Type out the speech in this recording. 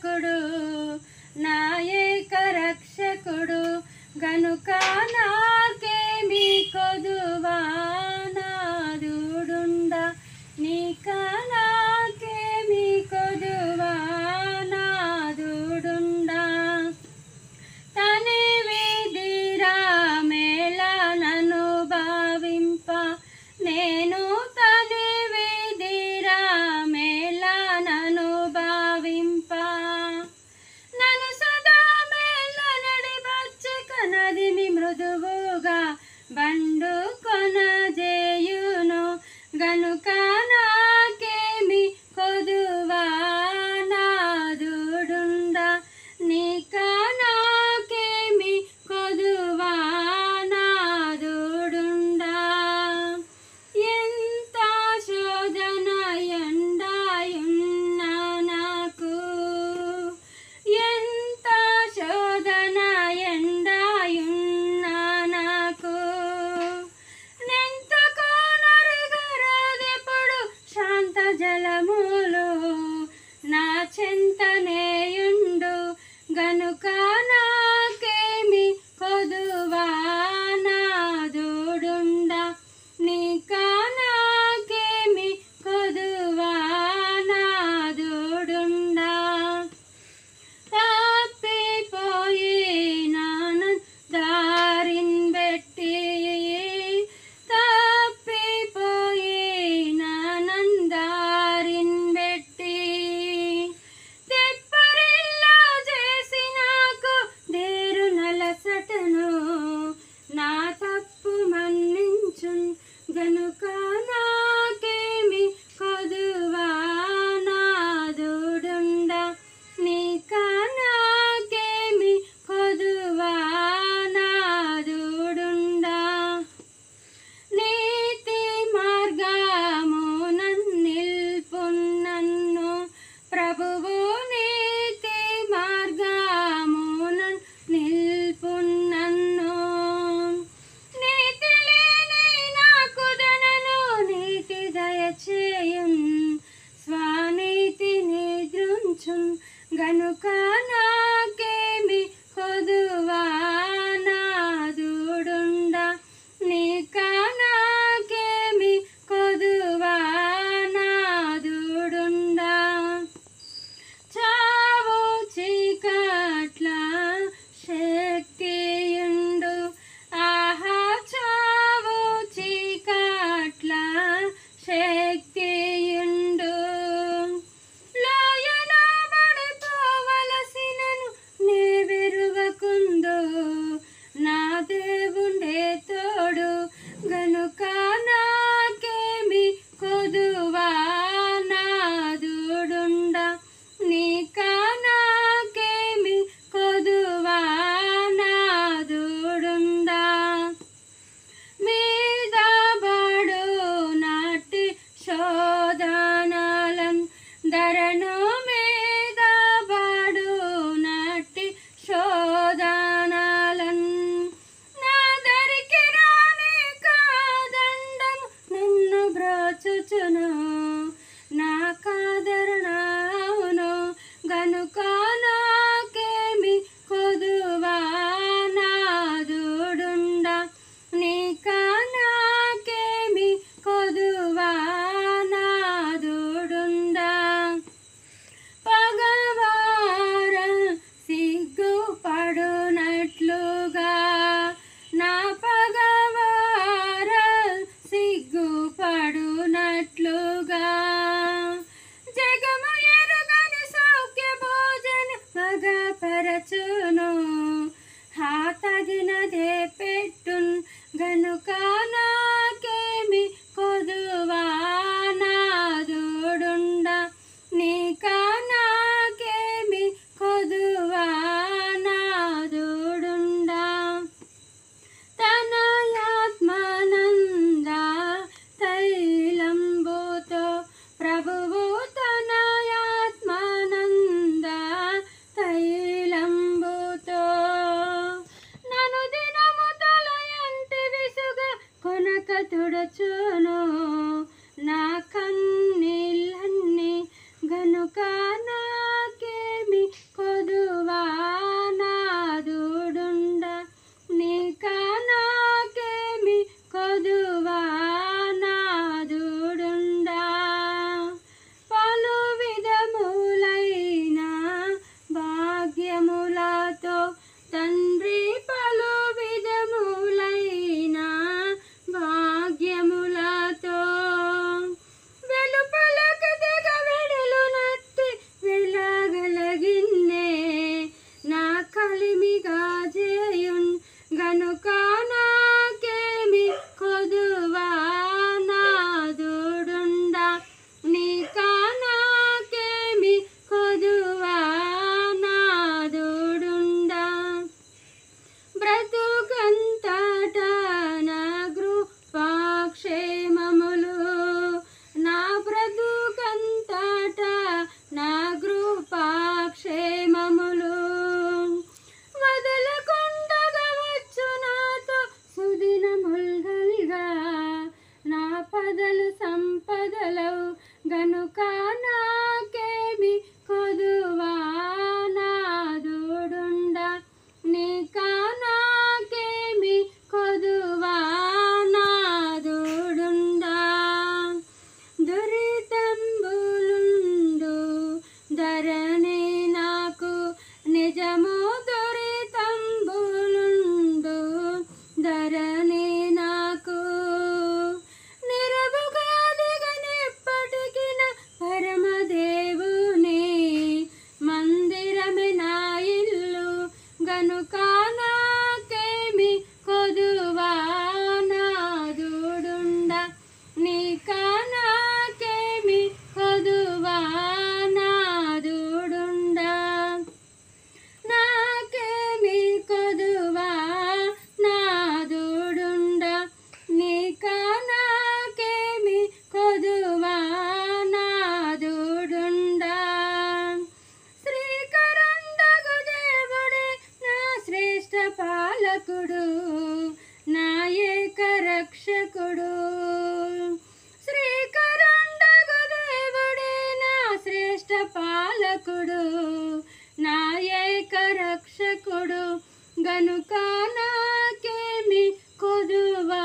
రక్షకుడు నా ఏక రక్షకుడు గనుక నాకేమి కొదువా నాదుడుండా నీక నాకేమి కొదువా నాదుడుండా తని విధిరా మేళ నన్ను భావింప నేను తని విధిరా మేళ నన్ను భావింప నన్ను సదా మేళ నడిబచ్చక నదిమి మృదువుగా బండు కొనజేయును గనుక నాకేమి కొదువా నాదుడుండా నీక నాకేమి కొదువా నాదుడుండా ఎంత శోధన ఎండాయున్నా నాకు ఎంత శోధన ఎండాయున్నా నాకు నెంతకో నరుగరాదెప్పుడు శాంత జలములు నా చెంతనేయుండు గనుక నాకేమి కొదువా నాదుడుండా నీక నాకేమి కొదువా నాదుడుండా తప్పిపోయినాను దారిన్ బెట్టి తప్పిపోయినాను దారిన్ బెట్టి తెప్పరిల్లా చేసి నాకు దేరు నలసటను నా తప్పు మన్నించున్ గనుక నాకేమి కొదువా నాదుడుండా నీక నాకేమి కొదువా నాదుడుండా నీతి మార్గమునన్ నిల్పున్నన్ను ప్రభువు నీతి మార్గమునన్ నిల్పున్నన్ను నీతి లేని నాకు దనను నీతి దయచేయున్ స్వనీతి నిద్రుంచున్ గనుక నాకేమి కొదువా నాదుడుండా నీక నాకేమి కొదువా నాదుడుండా చావు చీకట్ల శక్తియుండు ఆహా చావు చీకట్ల శక్తియుండు లోయలో పడిపోవలసినను నే వెరుగకుందు నా దేవుండే తోడు గనుక నాకేమి కొదువా నాదుడుండా నీక నాకేమి కొదువా నాదుడుండా మీద బడు నాటి శోధనలన్ ధరను మీద బడు నాటి శోధనలన్ నా దరికి రాని కాదండం నన్ను బ్రోచుచును నా కాదరణవును గనుక నాకేమి కొదువా నాదుడుండా నీక నాకేమి కొదువా నాదుడుండా పగవార సిగ్గుపడునట్లుగా నా పగవార సిగ్గుపడునట్లుగా జగము ఎరుగని సౌఖ్య భోజన మగపరచును హా తగినదే పెట్టున్ గనుక నాకేమి కొదువా నాదుడుండా నీక నాకేమి కొదువా నాదుడుండా తన ఆత్మానంద తైలంబుతో ప్రభువు తన ఆత్మానంద తైలంబుతో నన్ను దినము తలయంటి విసుగ కొనక తుడచును నా కన్నీళ్ళన్నీ గనుక నాకేమి పాలకుడు నా ఏక రక్షకుడు శ్రీకరుండగు దేవుడే నా శ్రేష్ఠ పాలకుడు నా ఏక రక్షకుడు గనుక నాకేమి కొదువా